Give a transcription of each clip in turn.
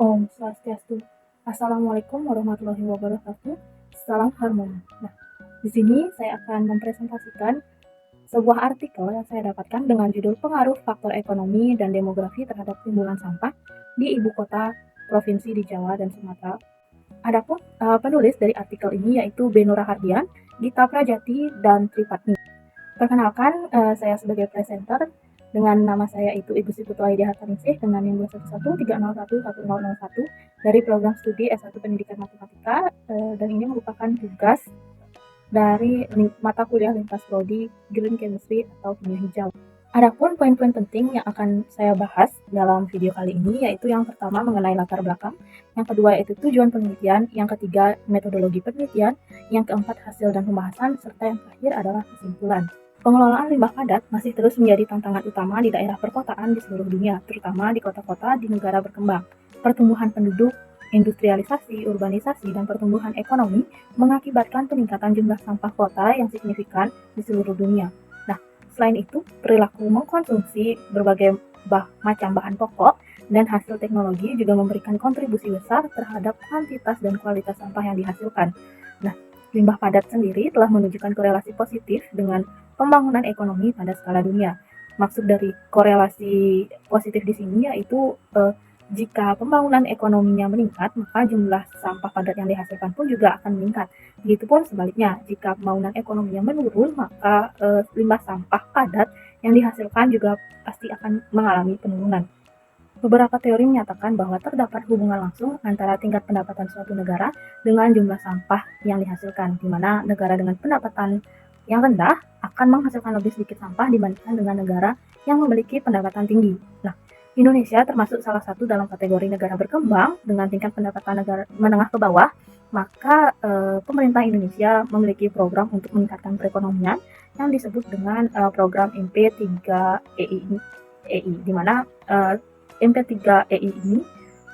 Om Swastiastu. Assalamualaikum warahmatullahi wabarakatuh. Salam harmoni. Nah, di sini saya akan mempresentasikan sebuah artikel yang saya dapatkan dengan judul Pengaruh Faktor Ekonomi dan Demografi Terhadap Timbulan Sampah di Ibu Kota Provinsi di Jawa dan Sumatera. Adapun penulis dari artikel ini yaitu Beno Rahardian, Gita Prajati, dan Tripatni. Perkenalkan, saya sebagai presenter dengan nama saya itu Ibu Sri Putuaidi Hartaningsih dengan NIM 21130111001 dari program studi S1 Pendidikan Matematika, dan ini merupakan tugas dari mata kuliah lintas prodi Green Chemistry atau kimia hijau. Adapun poin-poin penting yang akan saya bahas dalam video kali ini yaitu yang pertama mengenai latar belakang, yang kedua yaitu tujuan penelitian, yang ketiga metodologi penelitian, yang keempat hasil dan pembahasan, serta yang terakhir adalah kesimpulan. Pengelolaan limbah padat masih terus menjadi tantangan utama di daerah perkotaan di seluruh dunia, terutama di kota-kota di negara berkembang. Pertumbuhan penduduk, industrialisasi, urbanisasi, dan pertumbuhan ekonomi mengakibatkan peningkatan jumlah sampah kota yang signifikan di seluruh dunia. Nah, selain itu, perilaku mengkonsumsi berbagai macam bahan pokok dan hasil teknologi juga memberikan kontribusi besar terhadap kuantitas dan kualitas sampah yang dihasilkan. Nah, limbah padat sendiri telah menunjukkan korelasi positif dengan pembangunan ekonomi pada skala dunia. Maksud dari korelasi positif di sini yaitu jika pembangunan ekonominya meningkat, maka jumlah sampah padat yang dihasilkan pun juga akan meningkat. Begitupun sebaliknya, jika pembangunan ekonominya menurun, maka limbah sampah padat yang dihasilkan juga pasti akan mengalami penurunan. Beberapa teori menyatakan bahwa terdapat hubungan langsung antara tingkat pendapatan suatu negara dengan jumlah sampah yang dihasilkan, di mana negara dengan pendapatan yang rendah akan menghasilkan lebih sedikit sampah dibandingkan dengan negara yang memiliki pendapatan tinggi. Nah, Indonesia termasuk salah satu dalam kategori negara berkembang dengan tingkat pendapatan negara menengah ke bawah, maka pemerintah Indonesia memiliki program untuk meningkatkan perekonomian yang disebut dengan program MP3EI, di mana MP3EI ini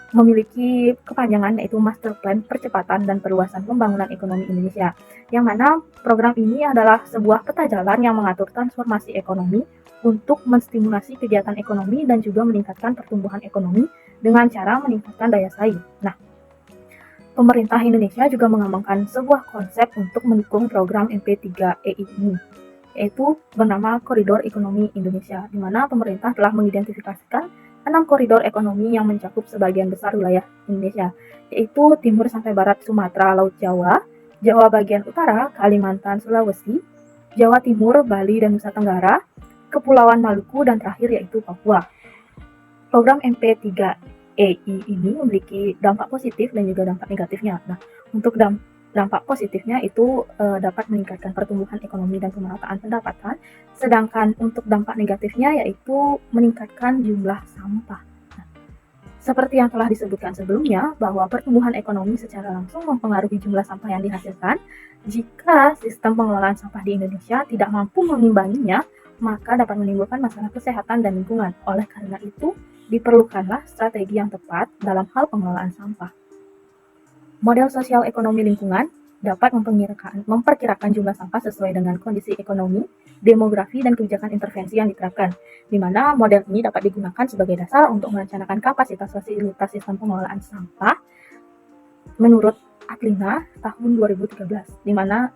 memiliki kepanjangan yaitu Master Plan Percepatan dan Perluasan Pembangunan Ekonomi Indonesia, yang mana program ini adalah sebuah peta jalan yang mengatur transformasi ekonomi untuk menstimulasi kegiatan ekonomi dan juga meningkatkan pertumbuhan ekonomi dengan cara meningkatkan daya saing. Nah, pemerintah Indonesia juga mengembangkan sebuah konsep untuk mendukung program MP3EI ini, yaitu bernama Koridor Ekonomi Indonesia, di mana pemerintah telah mengidentifikasikan 6 koridor ekonomi yang mencakup sebagian besar wilayah Indonesia, yaitu timur sampai barat Sumatera, Laut Jawa, Jawa bagian utara, Kalimantan, Sulawesi, Jawa Timur, Bali, dan Nusa Tenggara, Kepulauan Maluku, dan terakhir yaitu Papua. Program MP3EI ini memiliki dampak positif dan juga dampak negatifnya. Nah, untuk dampak positifnya itu dapat meningkatkan pertumbuhan ekonomi dan pemerataan pendapatan, sedangkan untuk dampak negatifnya yaitu meningkatkan jumlah sampah. Nah, seperti yang telah disebutkan sebelumnya, bahwa pertumbuhan ekonomi secara langsung mempengaruhi jumlah sampah yang dihasilkan. Jika sistem pengelolaan sampah di Indonesia tidak mampu mengimbanginya, maka dapat menimbulkan masalah kesehatan dan lingkungan. Oleh karena itu, diperlukanlah strategi yang tepat dalam hal pengelolaan sampah. Model sosial ekonomi lingkungan dapat memperkirakan jumlah sampah sesuai dengan kondisi ekonomi, demografi, dan kebijakan intervensi yang diterapkan, di mana model ini dapat digunakan sebagai dasar untuk merencanakan kapasitas fasilitas sistem pengelolaan sampah menurut Atlina tahun 2013, di mana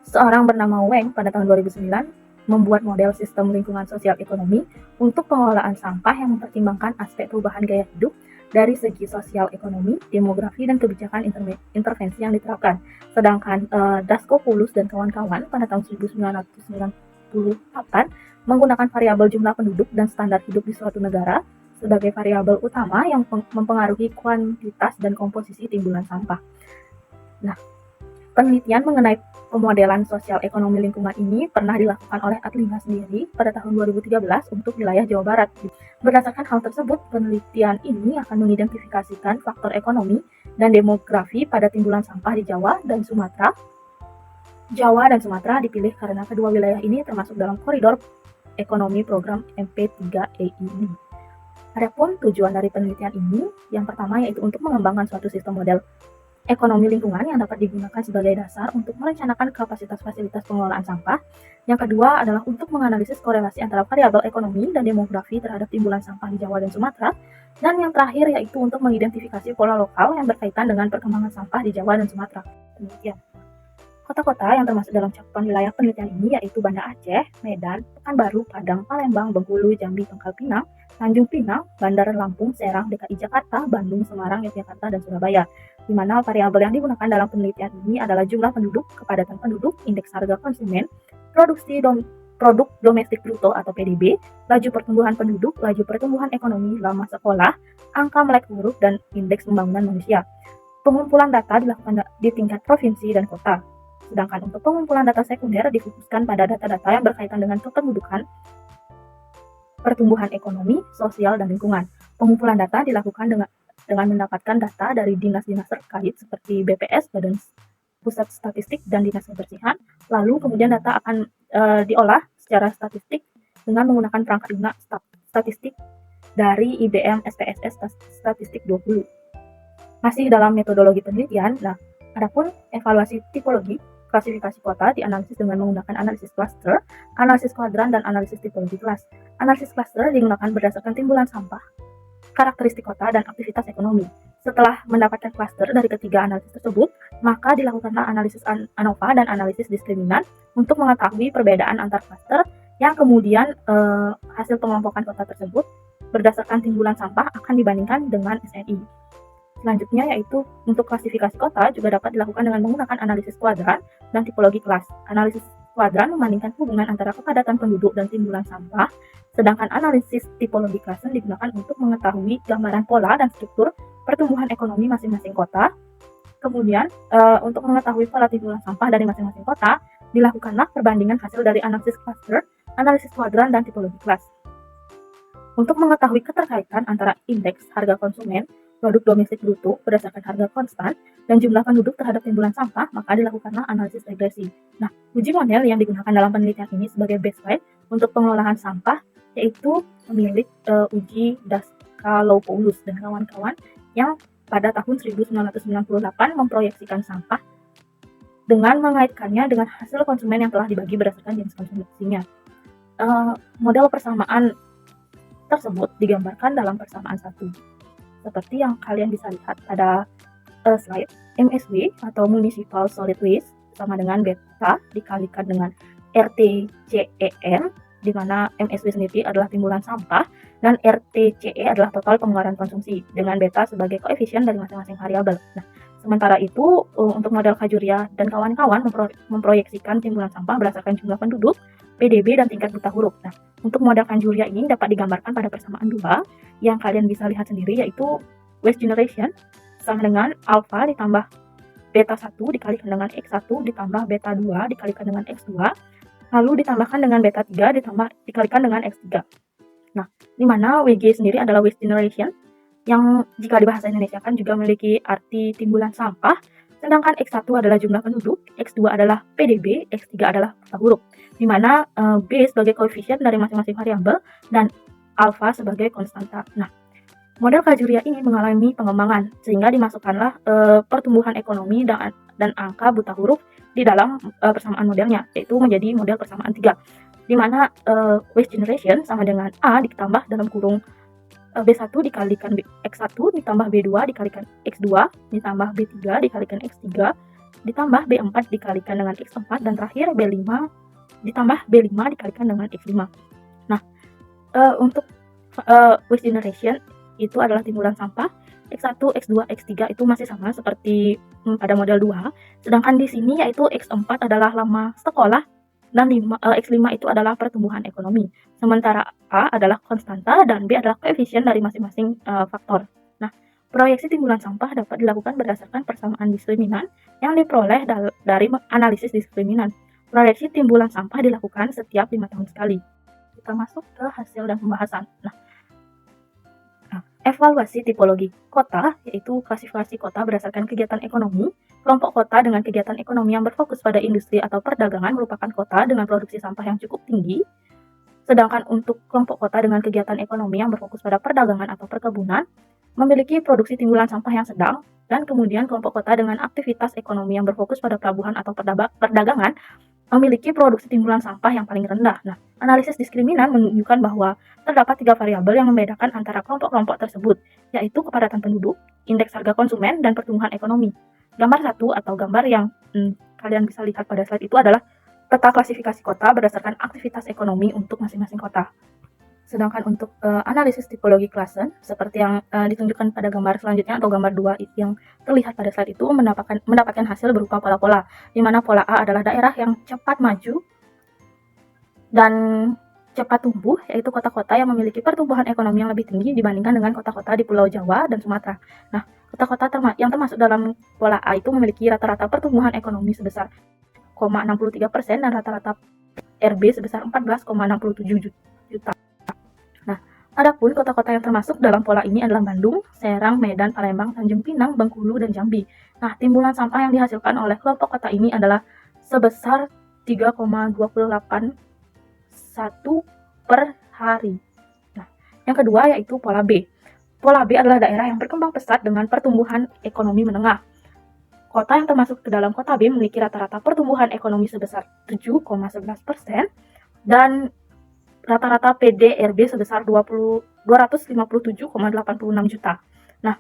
seorang bernama Weng pada tahun 2009 membuat model sistem lingkungan sosial ekonomi untuk pengelolaan sampah yang mempertimbangkan aspek perubahan gaya hidup dari segi sosial ekonomi, demografi, dan kebijakan intervensi yang diterapkan. Sedangkan Daskopoulos dan kawan-kawan pada tahun 1998 menggunakan variabel jumlah penduduk dan standar hidup di suatu negara sebagai variabel utama yang mempengaruhi kuantitas dan komposisi timbulan sampah. Nah, penelitian mengenai pemodelan sosial ekonomi lingkungan ini pernah dilakukan oleh Atlina sendiri pada tahun 2013 untuk wilayah Jawa Barat. Berdasarkan hal tersebut, penelitian ini akan mengidentifikasikan faktor ekonomi dan demografi pada timbulan sampah di Jawa dan Sumatera. Jawa dan Sumatera dipilih karena kedua wilayah ini termasuk dalam koridor ekonomi program MP3EI ini. Adapun tujuan dari penelitian ini, yang pertama yaitu untuk mengembangkan suatu sistem model ekonomi lingkungan yang dapat digunakan sebagai dasar untuk merencanakan kapasitas fasilitas pengelolaan sampah. Yang kedua adalah untuk menganalisis korelasi antara variabel ekonomi dan demografi terhadap timbulan sampah di Jawa dan Sumatera. Dan yang terakhir yaitu untuk mengidentifikasi pola lokal yang berkaitan dengan perkembangan sampah di Jawa dan Sumatera. Demikian. Kota-kota yang termasuk dalam cakupan wilayah penelitian ini yaitu Banda Aceh, Medan, Pekanbaru, Padang, Palembang, Bengkulu, Jambi, Pangkal Pinang, Tanjung Pinang, Bandar Lampung, Serang, DKI Jakarta, Bandung, Semarang, Yogyakarta, dan Surabaya. Di mana variabel yang digunakan dalam penelitian ini adalah jumlah penduduk, kepadatan penduduk, indeks harga konsumen, produk domestik bruto atau PDB, laju pertumbuhan penduduk, laju pertumbuhan ekonomi, lama sekolah, angka melek huruf, dan indeks pembangunan manusia. Pengumpulan data dilakukan di tingkat provinsi dan kota. Sedangkan untuk pengumpulan data sekunder difokuskan pada data-data yang berkaitan dengan kependudukan, pertumbuhan ekonomi, sosial, dan lingkungan. Pengumpulan data dilakukan dengan mendapatkan data dari dinas-dinas terkait seperti BPS, Badan Pusat Statistik, dan Dinas Kebersihan. Lalu kemudian data akan diolah secara statistik dengan menggunakan perangkat lunak statistik dari IBM SPSS Statistik 20. Masih dalam metodologi penelitian, adapun evaluasi tipologi, klasifikasi kota dianalisis dengan menggunakan analisis cluster, analisis kuadran, dan analisis tipologi kelas. Analisis cluster digunakan berdasarkan timbulan sampah, karakteristik kota, dan aktivitas ekonomi. Setelah mendapatkan cluster dari ketiga analisis tersebut, maka dilakukanlah analisis ANOVA dan analisis diskriminan untuk mengetahui perbedaan antar cluster yang kemudian hasil pengelompokan kota tersebut berdasarkan timbulan sampah akan dibandingkan dengan SNI. Selanjutnya yaitu untuk klasifikasi kota juga dapat dilakukan dengan menggunakan analisis kuadran dan tipologi kelas. Analisis kuadran membandingkan hubungan antara kepadatan penduduk dan timbulan sampah, sedangkan analisis tipologi kelas digunakan untuk mengetahui gambaran pola dan struktur pertumbuhan ekonomi masing-masing kota. Kemudian untuk mengetahui pola timbulan sampah dari masing-masing kota, dilakukanlah perbandingan hasil dari analisis cluster, analisis kuadran, dan tipologi kelas. Untuk mengetahui keterkaitan antara indeks harga konsumen, produk domestik bruto berdasarkan harga konstan, dan jumlah penduduk terhadap timbulan sampah, maka dilakukanlah analisis regresi. Nah, uji model yang digunakan dalam penelitian ini sebagai baseline untuk pengelolaan sampah yaitu pemilik uji Daskalopoulos dan kawan-kawan yang pada tahun 1998 memproyeksikan sampah dengan mengaitkannya dengan hasil konsumen yang telah dibagi berdasarkan jenis konsumsinya. Model persamaan tersebut digambarkan dalam persamaan 1. Seperti yang kalian bisa lihat pada slide, MSW atau Municipal Solid Waste sama dengan beta dikalikan dengan RTCEM, di mana MSW sendiri adalah timbulan sampah dan RTCE adalah total pengeluaran konsumsi dengan beta sebagai koefisien dari masing-masing variabel. Nah, sementara itu untuk model Khajuria dan kawan-kawan memproyeksikan timbulan sampah berdasarkan jumlah penduduk, PDB, dan tingkat buta huruf. Nah, untuk model Khajuria ini dapat digambarkan pada persamaan 2 yang kalian bisa lihat sendiri, yaitu waste generation sama dengan alpha ditambah beta 1 dikalikan dengan X1 ditambah beta 2 dikalikan dengan X2, lalu ditambahkan dengan beta 3 dikalikan dengan X3. Nah, di mana WG sendiri adalah waste generation yang jika di bahasa Indonesia kan juga memiliki arti timbulan sampah, sedangkan X1 adalah jumlah penduduk, X2 adalah PDB, X3 adalah buta huruf, di mana B sebagai koefisien dari masing-masing variabel dan alfa sebagai konstanta. Nah, model Khajuria ini mengalami pengembangan sehingga dimasukkanlah pertumbuhan ekonomi dan angka buta huruf di dalam persamaan modelnya, yaitu menjadi model persamaan 3, di mana waste generation sama dengan A ditambah dalam kurung B1 dikalikan X1 ditambah B2 dikalikan X2 ditambah B3 dikalikan X3 ditambah B4 dikalikan dengan X4 dan terakhir B5 ditambah B5 dikalikan dengan X5. Nah, untuk waste generation itu adalah timbulan sampah. X1, X2, X3 itu masih sama seperti pada model 2. Sedangkan di sini yaitu X4 adalah lama sekolah dan X5 itu adalah pertumbuhan ekonomi. Sementara A adalah konstanta dan B adalah koefisien dari masing-masing faktor. Nah, proyeksi timbulan sampah dapat dilakukan berdasarkan persamaan diskriminan yang diperoleh dari analisis diskriminan. Proyeksi timbulan sampah dilakukan setiap 5 tahun sekali. Kita masuk ke hasil dan pembahasan. Nah, evaluasi tipologi kota, yaitu klasifikasi kota berdasarkan kegiatan ekonomi. Kelompok kota dengan kegiatan ekonomi yang berfokus pada industri atau perdagangan merupakan kota dengan produksi sampah yang cukup tinggi. Sedangkan untuk kelompok kota dengan kegiatan ekonomi yang berfokus pada perdagangan atau perkebunan, memiliki produksi timbulan sampah yang sedang, dan kemudian kelompok kota dengan aktivitas ekonomi yang berfokus pada pelabuhan atau perdagangan memiliki produksi timbulan sampah yang paling rendah. Nah, analisis diskriminan menunjukkan bahwa terdapat 3 variabel yang membedakan antara kelompok-kelompok tersebut, yaitu kepadatan penduduk, indeks harga konsumen, dan pertumbuhan ekonomi. Gambar 1 atau gambar yang kalian bisa lihat pada slide itu adalah peta klasifikasi kota berdasarkan aktivitas ekonomi untuk masing-masing kota. Sedangkan untuk analisis tipologi klase, seperti yang ditunjukkan pada gambar selanjutnya atau gambar 2 yang terlihat pada slide itu, mendapatkan hasil berupa pola-pola, di mana pola A adalah daerah yang cepat maju dan cepat tumbuh, yaitu kota-kota yang memiliki pertumbuhan ekonomi yang lebih tinggi dibandingkan dengan kota-kota di Pulau Jawa dan Sumatera. Nah, kota-kota yang termasuk dalam pola A itu memiliki rata-rata pertumbuhan ekonomi sebesar 0,63% dan rata-rata RB sebesar 14,67 juta. Nah, adapun kota-kota yang termasuk dalam pola ini adalah Bandung, Serang, Medan, Palembang, Tanjung Pinang, Bengkulu, dan Jambi. Nah, timbulan sampah yang dihasilkan oleh kelompok kota ini adalah sebesar 3,281 per hari. Nah, yang kedua yaitu pola B. Pola B adalah daerah yang berkembang pesat dengan pertumbuhan ekonomi menengah. Kota yang termasuk ke dalam kota B memiliki rata-rata pertumbuhan ekonomi sebesar 7,11% dan rata-rata PDRB sebesar 257,86 juta. Nah,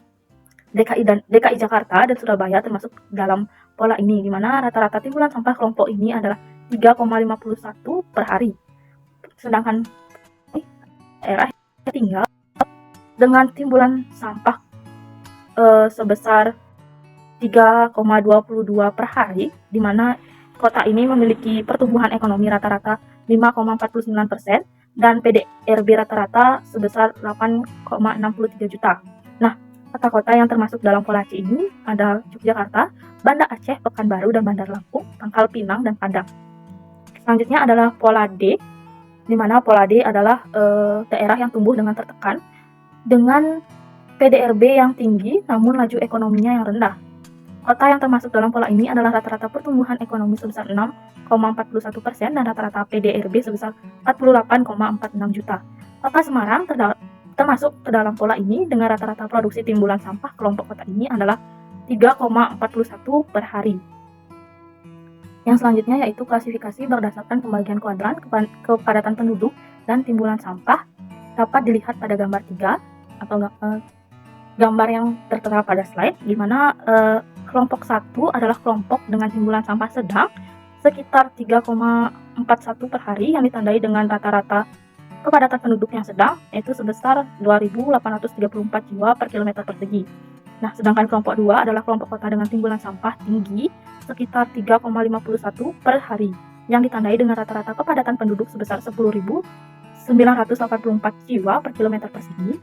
DKI Jakarta dan Surabaya termasuk dalam pola ini, di mana rata-rata timbulan sampah kelompok ini adalah 3,51 per hari. Sedangkan daerah yang tinggal dengan timbulan sampah sebesar 3,22 per hari, di mana kota ini memiliki pertumbuhan ekonomi rata-rata 5,49% dan PDRB rata-rata sebesar 8,63 juta. Nah, kota-kota yang termasuk dalam pola C ini ada Yogyakarta, Banda Aceh, Pekanbaru, dan Bandar Lampung, Pangkal Pinang, dan Padang. Selanjutnya adalah pola D, di mana pola D adalah daerah yang tumbuh dengan tertekan, dengan PDRB yang tinggi namun laju ekonominya yang rendah. Kota yang termasuk dalam pola ini adalah rata-rata pertumbuhan ekonomi sebesar 6,41% dan rata-rata PDRB sebesar 48,46 juta. Kota Semarang termasuk ke dalam pola ini dengan rata-rata produksi timbulan sampah kelompok kota ini adalah 3,41 per hari. Yang selanjutnya yaitu klasifikasi berdasarkan pembagian kuadran kepadatan penduduk dan timbulan sampah dapat dilihat pada gambar 3 atau gambar yang tertera pada slide, di mana kelompok 1 adalah kelompok dengan timbulan sampah sedang sekitar 3,41 per hari yang ditandai dengan rata-rata kepadatan penduduk yang sedang, yaitu sebesar 2.834 jiwa per kilometer persegi. Nah, sedangkan kelompok 2 adalah kelompok kota dengan timbulan sampah tinggi sekitar 3,51 per hari yang ditandai dengan rata-rata kepadatan penduduk sebesar 10.984 jiwa per kilometer persegi.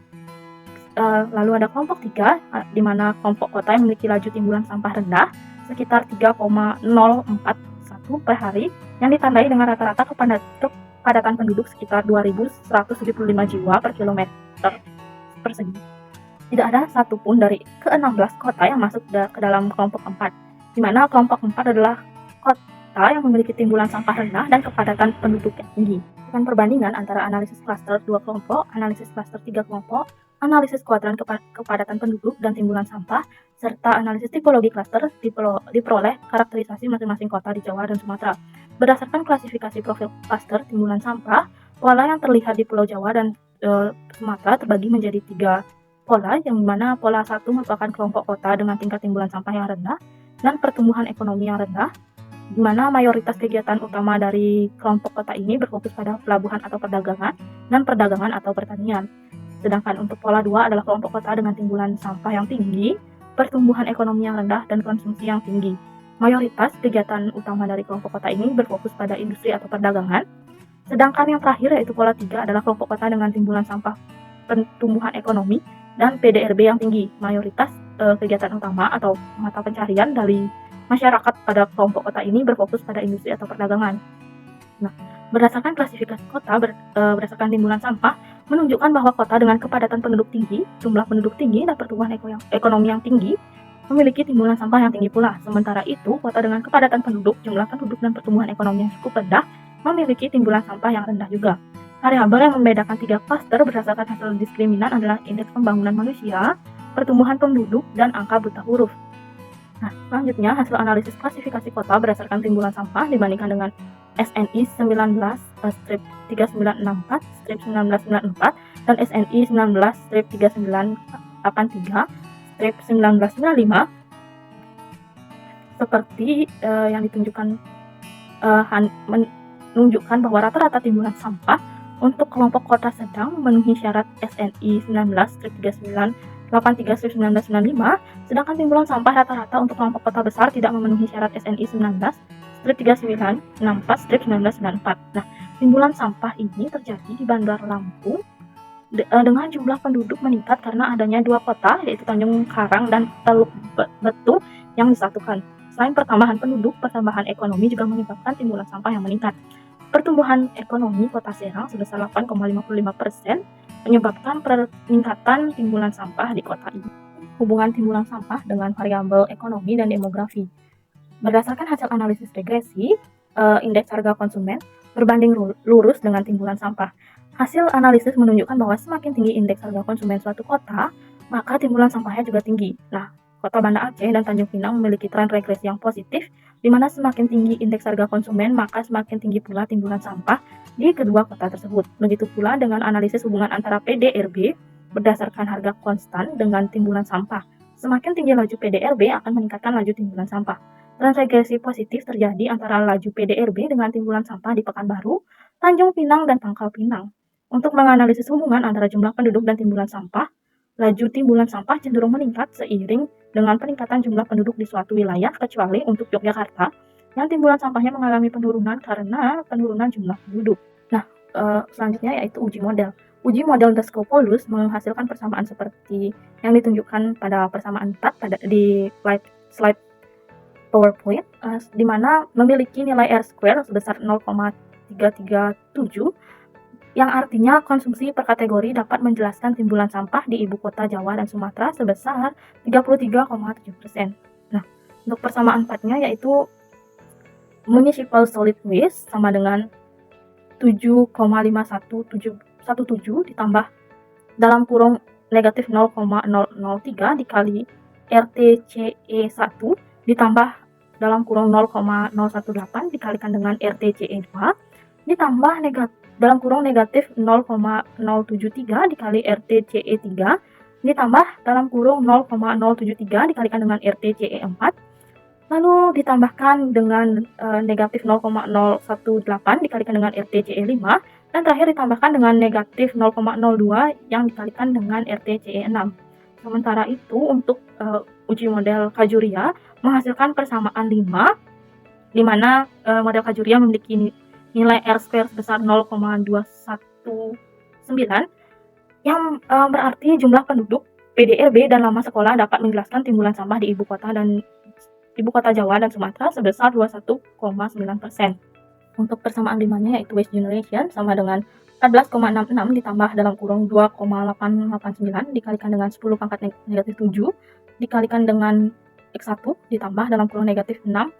Lalu ada kelompok 3, di mana kelompok kota yang memiliki laju timbulan sampah rendah sekitar 3,041 per hari yang ditandai dengan rata-rata kepadatan penduduk sekitar 2.175 jiwa per kilometer persegi. Tidak ada satupun dari ke-16 kota yang masuk ke dalam kelompok 4, di mana kelompok 4 adalah kota yang memiliki timbulan sampah rendah dan kepadatan penduduk yang tinggi. Dengan perbandingan antara analisis klaster 2 kelompok, analisis klaster 3 kelompok, analisis kuadran kepadatan penduduk dan timbulan sampah, serta analisis tipologi klaster diperoleh karakterisasi masing-masing kota di Jawa dan Sumatera. Berdasarkan klasifikasi profil klaster timbulan sampah, pola yang terlihat di Pulau Jawa dan Sumatera terbagi menjadi 3 pola, yang mana pola 1 merupakan kelompok kota dengan tingkat timbulan sampah yang rendah dan pertumbuhan ekonomi yang rendah, di mana mayoritas kegiatan utama dari kelompok kota ini berfokus pada pelabuhan atau perdagangan dan perdagangan atau pertanian. Sedangkan untuk pola 2 adalah kelompok kota dengan timbulan sampah yang tinggi, pertumbuhan ekonomi yang rendah, dan konsumsi yang tinggi. Mayoritas kegiatan utama dari kelompok kota ini berfokus pada industri atau perdagangan. Sedangkan yang terakhir yaitu pola 3 adalah kelompok kota dengan timbulan sampah, pertumbuhan ekonomi, dan PDRB yang tinggi. Mayoritas kegiatan utama atau mata pencarian dari masyarakat pada kelompok kota ini berfokus pada industri atau perdagangan. Nah, berdasarkan klasifikasi kota berdasarkan timbulan sampah menunjukkan bahwa kota dengan kepadatan penduduk tinggi, jumlah penduduk tinggi, dan pertumbuhan ekonomi yang tinggi memiliki timbulan sampah yang tinggi pula. Sementara itu, kota dengan kepadatan penduduk, jumlah penduduk, dan pertumbuhan ekonomi yang cukup rendah memiliki timbulan sampah yang rendah juga. Variabel yang membedakan 3 klaster berdasarkan hasil diskriminan adalah indeks pembangunan manusia, pertumbuhan penduduk, dan angka buta huruf. Nah, selanjutnya hasil analisis klasifikasi kota berdasarkan timbulan sampah dibandingkan dengan SNI 19/3964/1994 dan SNI 19/3983/1995 seperti yang ditunjukkan menunjukkan bahwa rata-rata timbulan sampah untuk kelompok kota sedang memenuhi syarat SNI 19/3983/1995, sedangkan timbulan sampah rata-rata untuk kelompok kota besar tidak memenuhi syarat SNI 19/3964/1994. Nah, timbulan sampah ini terjadi di Bandar Lampung dengan jumlah penduduk meningkat karena adanya dua kota, yaitu Tanjung Karang dan Teluk Betung yang disatukan. Selain pertambahan penduduk, pertambahan ekonomi juga menyebabkan timbulan sampah yang meningkat. Pertumbuhan ekonomi Kota Serang sebesar 8,55% menyebabkan peningkatan timbulan sampah di kota ini. Hubungan timbulan sampah dengan variabel ekonomi dan demografi. Berdasarkan hasil analisis regresi, indeks harga konsumen berbanding lurus dengan timbulan sampah. Hasil analisis menunjukkan bahwa semakin tinggi indeks harga konsumen suatu kota, maka timbulan sampahnya juga tinggi. Nah, Kota Banda Aceh dan Tanjung Pinang memiliki tren regresi yang positif, di mana semakin tinggi indeks harga konsumen, maka semakin tinggi pula timbulan sampah di kedua kota tersebut. Begitu pula dengan analisis hubungan antara PDRB berdasarkan harga konstan dengan timbulan sampah. Semakin tinggi laju PDRB akan meningkatkan laju timbulan sampah. Tren regresi positif terjadi antara laju PDRB dengan timbulan sampah di Pekanbaru, Tanjung Pinang, dan Pangkal Pinang. Untuk menganalisis hubungan antara jumlah penduduk dan timbulan sampah, laju timbulan sampah cenderung meningkat seiring dengan peningkatan jumlah penduduk di suatu wilayah, kecuali untuk Yogyakarta, yang timbulan sampahnya mengalami penurunan karena penurunan jumlah penduduk. Nah, selanjutnya yaitu uji model. Uji model Dascopoulos menghasilkan persamaan seperti yang ditunjukkan pada persamaan 4 di slide PowerPoint, di mana memiliki nilai R-square sebesar 0,337, yang artinya konsumsi per kategori dapat menjelaskan timbulan sampah di ibu kota Jawa dan Sumatera sebesar 33,7%. Nah, untuk persamaan 4-nya yaitu municipal solid waste sama dengan 7,5117 ditambah dalam kurung negatif 0,003 dikali RTCE 1 ditambah dalam kurung 0,018 dikalikan dengan RTCE 2 ditambah dalam kurung negatif 0,073 dikali RTCE 3 ditambah dalam kurung 0,073 dikalikan dengan RTCE 4 lalu ditambahkan dengan negatif 0,018 dikalikan dengan RTCE 5 dan terakhir ditambahkan dengan negatif 0,02 yang dikalikan dengan RTCE 6. Sementara itu untuk uji model Kajuria menghasilkan persamaan 5, di mana model Kajuria memiliki nilai R-square sebesar 0,219 yang berarti jumlah penduduk, PDRB, dan lama sekolah dapat menjelaskan timbulan sampah di ibu kota Jawa dan Sumatera sebesar 21,9%. Untuk persamaan 5-nya yaitu waste generation sama dengan 14,66 ditambah dalam kurung 2,889 dikalikan dengan 10 pangkat negatif 7 dikalikan dengan X1 ditambah dalam kurung negatif 6,112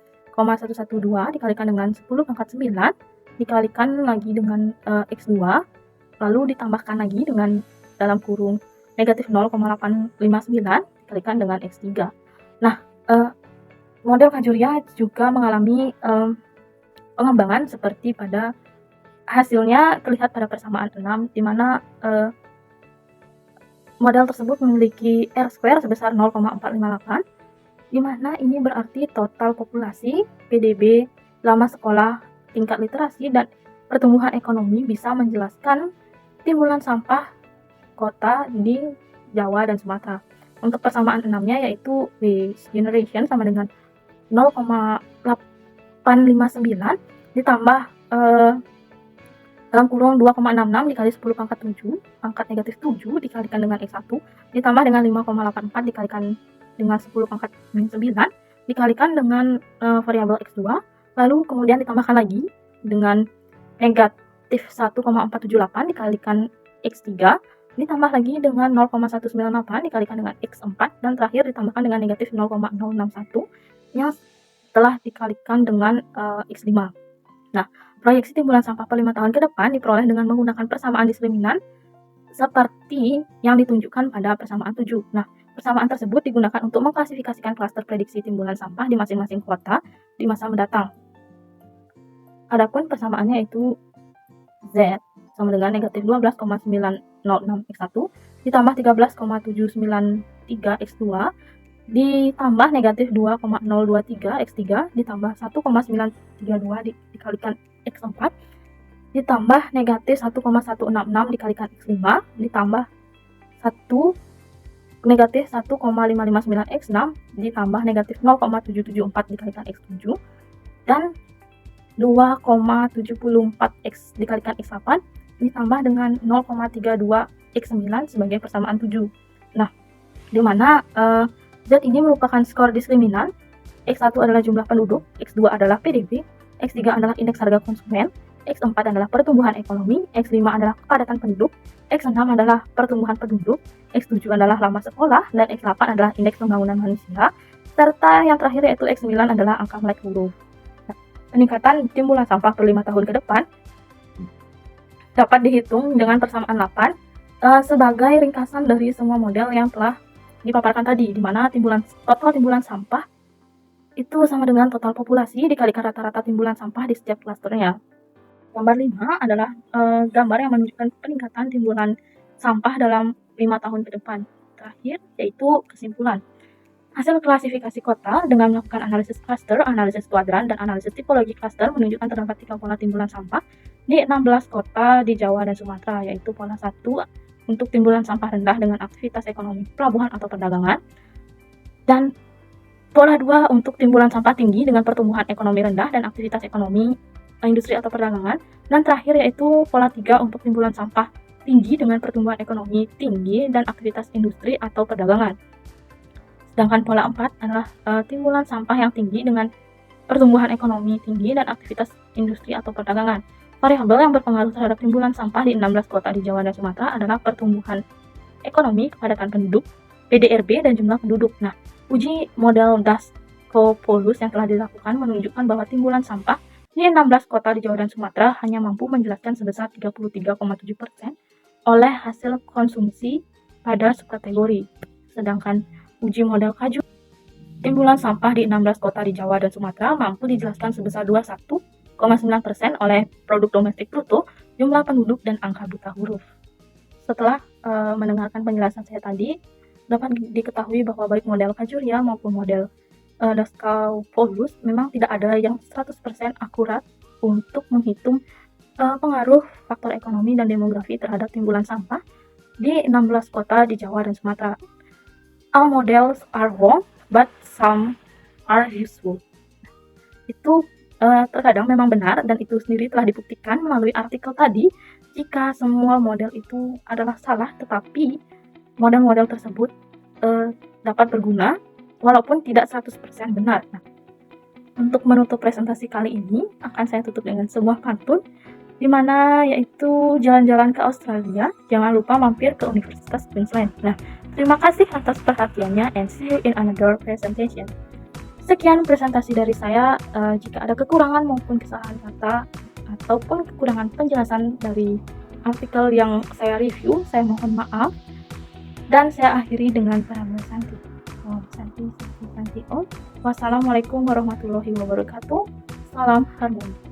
dikalikan dengan 10 pangkat 9 dikalikan lagi dengan X2 lalu ditambahkan lagi dengan dalam kurung negatif 0,859 dikalikan dengan X3. Nah, model Kajuria juga mengalami pengembangan seperti pada hasilnya terlihat pada persamaan 6, di mana model tersebut memiliki R-square sebesar 0,458, di mana ini berarti total populasi, PDB, lama sekolah, tingkat literasi, dan pertumbuhan ekonomi bisa menjelaskan timbulan sampah kota di Jawa dan Sumatera. Untuk persamaan 6-nya yaitu waste generation sama dengan 0,859 ditambah dalam kurung 2,66 dikali 10 pangkat 7 pangkat negatif 7 dikalikan dengan X1 ditambah dengan 5,84 dikalikan dengan 10 pangkat 9 dikalikan dengan variabel X2 lalu kemudian ditambahkan lagi dengan negatif 1,478 dikalikan X3 ditambah lagi dengan 0,198 dikalikan dengan X4 dan terakhir ditambahkan dengan negatif 0,061 yang telah dikalikan dengan X5. Nah, proyeksi timbulan sampah per 5 tahun ke depan diperoleh dengan menggunakan persamaan diskriminan seperti yang ditunjukkan pada persamaan 7. Nah, Persamaan tersebut digunakan untuk mengklasifikasikan klaster prediksi timbulan sampah di masing-masing kota di masa mendatang. Adapun persamaannya itu Z sama dengan negatif 12,906 X1 ditambah 13,793 X2 ditambah negatif 2,023 X3 ditambah 1,932 dikalikan X4 ditambah negatif 1,166 dikalikan X5 ditambah 1 negatif 1,559 X6 ditambah negatif 0,774 dikalikan X7 dan 2,74 X dikalikan X8 ditambah dengan 0,32 X9 sebagai persamaan 7. Nah, di mana Z ini merupakan skor diskriminan, X1 adalah jumlah penduduk, X2 adalah PDB, X3 adalah indeks harga konsumen, X4 adalah pertumbuhan ekonomi, X5 adalah kepadatan penduduk, X6 adalah pertumbuhan penduduk, X7 adalah lama sekolah, dan X8 adalah indeks pembangunan manusia, serta yang terakhir yaitu X9 adalah angka melek huruf. Peningkatan timbulan sampah per 5 tahun ke depan dapat dihitung dengan persamaan 8 sebagai ringkasan dari semua model yang telah dipaparkan tadi, di mana total timbulan sampah itu sama dengan total populasi dikalikan rata-rata timbulan sampah di setiap klasternya. Gambar 5 adalah gambar yang menunjukkan peningkatan timbulan sampah dalam 5 tahun ke depan. Terakhir yaitu kesimpulan. Hasil klasifikasi kota dengan melakukan analisis klaster, analisis kuadran, dan analisis tipologi klaster menunjukkan terdapat 3 pola timbulan sampah di 16 kota di Jawa dan Sumatera, yaitu pola 1 untuk timbulan sampah rendah dengan aktivitas ekonomi pelabuhan atau perdagangan, dan pola 2 untuk timbulan sampah tinggi dengan pertumbuhan ekonomi rendah dan aktivitas ekonomi industri atau perdagangan, dan terakhir yaitu pola 3 untuk timbulan sampah tinggi dengan pertumbuhan ekonomi tinggi dan aktivitas industri atau perdagangan. Sedangkan pola 4 adalah timbulan sampah yang tinggi dengan pertumbuhan ekonomi tinggi dan aktivitas industri atau perdagangan. Variabel yang berpengaruh terhadap timbulan sampah di 16 kota di Jawa dan Sumatera adalah pertumbuhan ekonomi, kepadatan penduduk, PDRB, dan jumlah penduduk. Nah, uji model Daskopoulos yang telah dilakukan menunjukkan bahwa timbulan sampah di 16 kota di Jawa dan Sumatera hanya mampu menjelaskan sebesar 33,7% oleh hasil konsumsi pada subkategori. Sedangkan uji model Kaju timbulan sampah di 16 kota di Jawa dan Sumatera mampu dijelaskan sebesar 21,9% oleh produk domestik bruto, jumlah penduduk, dan angka buta huruf. Setelah mendengarkan penjelasan saya tadi, dapat diketahui bahwa baik model Kajuria maupun model Daskopoulos memang tidak ada yang 100% akurat untuk menghitung pengaruh faktor ekonomi dan demografi terhadap timbulan sampah di 16 kota di Jawa dan Sumatera. All models are wrong, but some are useful. Itu terkadang memang benar, dan itu sendiri telah dibuktikan melalui artikel tadi. Jika semua model itu adalah salah, tetapi model-model tersebut dapat berguna walaupun tidak 100% benar. Nah, untuk menutup presentasi kali ini akan saya tutup dengan sebuah pantun, di mana yaitu jalan-jalan ke Australia, jangan lupa mampir ke Universitas Queensland. Nah, terima kasih atas perhatiannya, and see you in another presentation. Sekian presentasi dari saya. Jika ada kekurangan maupun kesalahan kata ataupun kekurangan penjelasan dari artikel yang saya review, saya mohon maaf. Dan saya akhiri dengan parabel Santi. Santi. Wassalamualaikum warahmatullahi wabarakatuh. Salam harmoni.